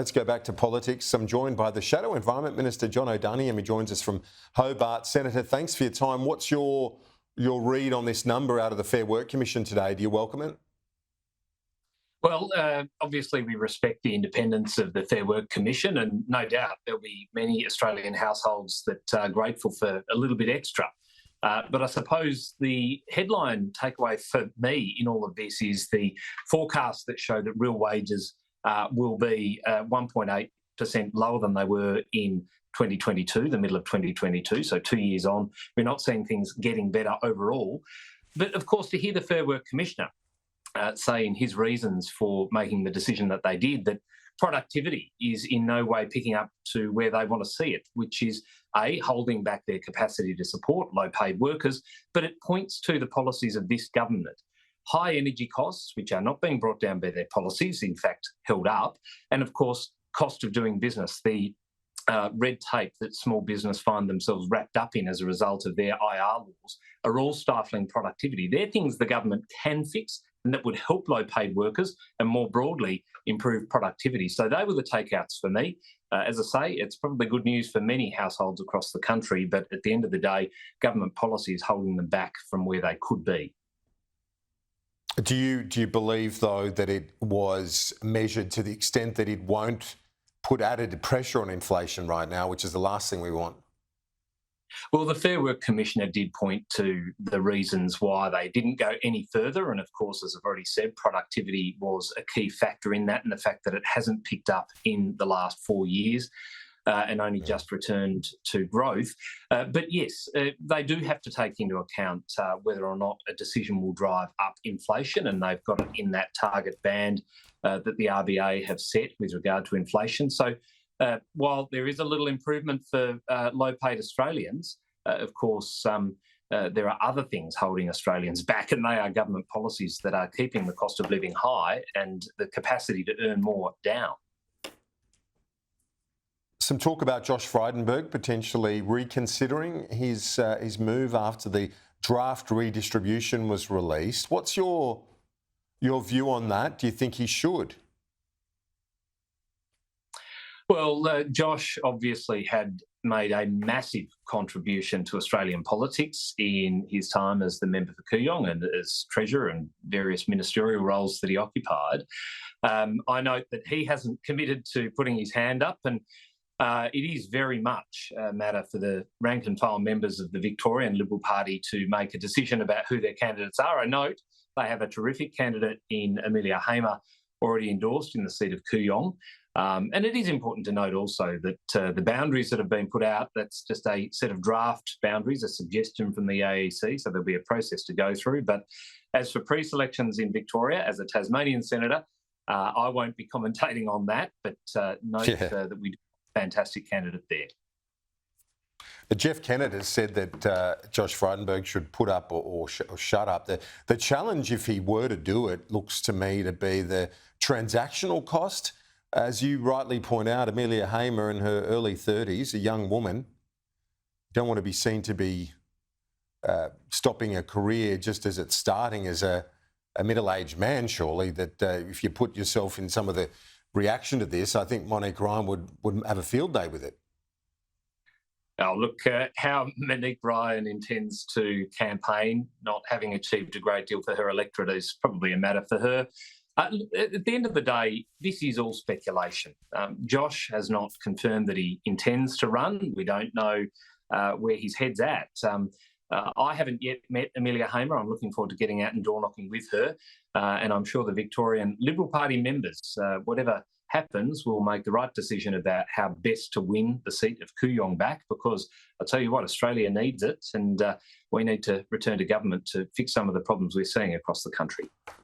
Let's go back to politics. I'm joined by the Shadow Environment Minister Jonathon Duniam. He joins us from Hobart. Senator, thanks for your time. What's your read on this number out of the Fair Work Commission today? Do you welcome it? Well, obviously we respect the independence of the Fair Work Commission, and no doubt there'll be many Australian households that are grateful for a little bit extra. But I suppose the headline takeaway for me in all of this is the forecasts that show that real wages will be 1.8% lower than they were in 2022, the middle of 2022, so 2 years on. We're not seeing things getting better overall. But of course, to hear the Fair Work Commissioner say in his reasons for making the decision that they did, that productivity is in no way picking up to where they want to see it, which is holding back their capacity to support low-paid workers, but it points to the policies of this government. High energy costs, which are not being brought down by their policies, in fact, held up, and of course, cost of doing business, the red tape that small business find themselves wrapped up in as a result of their IR laws are all stifling productivity. They're things the government can fix and that would help low-paid workers and more broadly improve productivity. So they were the takeouts for me. As I say, it's probably good news for many households across the country, but at the end of the day, government policy is holding them back from where they could be. Do you believe, though, that it was measured to the extent that it won't put added pressure on inflation right now, which is the last thing we want? Well, the Fair Work Commissioner did point to the reasons why they didn't go any further. And of course, as I've already said, productivity was a key factor in that, and the fact that it hasn't picked up in the last 4 years and only just returned to growth. But yes, they do have to take into account whether or not a decision will drive up inflation, and they've got it in that target band that the RBA have set with regard to inflation. So while there is a little improvement for low-paid Australians, of course, there are other things holding Australians back, and they are government policies that are keeping the cost of living high and the capacity to earn more down. Some talk about Josh Frydenberg potentially reconsidering his move after the draft redistribution was released. What's your view on that? Do you think he should? Well, Josh obviously had made a massive contribution to Australian politics in his time as the member for Kooyong and as Treasurer and various ministerial roles that he occupied. I note that he hasn't committed to putting his hand up, and it is very much a matter for the rank and file members of the Victorian Liberal Party to make a decision about who their candidates are. I note they have a terrific candidate in Amelia Hamer already endorsed in the seat of Kooyong. And it is important to note also that the boundaries that have been put out, that's just a set of draft boundaries, a suggestion from the AEC, so there'll be a process to go through. But as for pre-selections in Victoria, as a Tasmanian senator, I won't be commentating on that, but note that we do have a fantastic candidate there. Jeff Kennett has said that Josh Frydenberg should put up or shut up. The challenge, if he were to do it, looks to me to be the transactional cost. As you rightly point out, Amelia Hamer in her early 30s, a young woman, don't want to be seen to be stopping a career just as it's starting as a middle-aged man, surely, that if you put yourself in some of the reaction to this, I think Monique Ryan would have a field day with it. Oh, look, how Monique Ryan intends to campaign, not having achieved a great deal for her electorate, is probably a matter for her. At the end of the day, this is all speculation. Josh has not confirmed that he intends to run. We don't know where his head's at. I haven't yet met Amelia Hamer. I'm looking forward to getting out and door knocking with her. And I'm sure the Victorian Liberal Party members, whatever happens, will make the right decision about how best to win the seat of Kooyong back, because I'll tell you what, Australia needs it, and we need to return to government to fix some of the problems we're seeing across the country.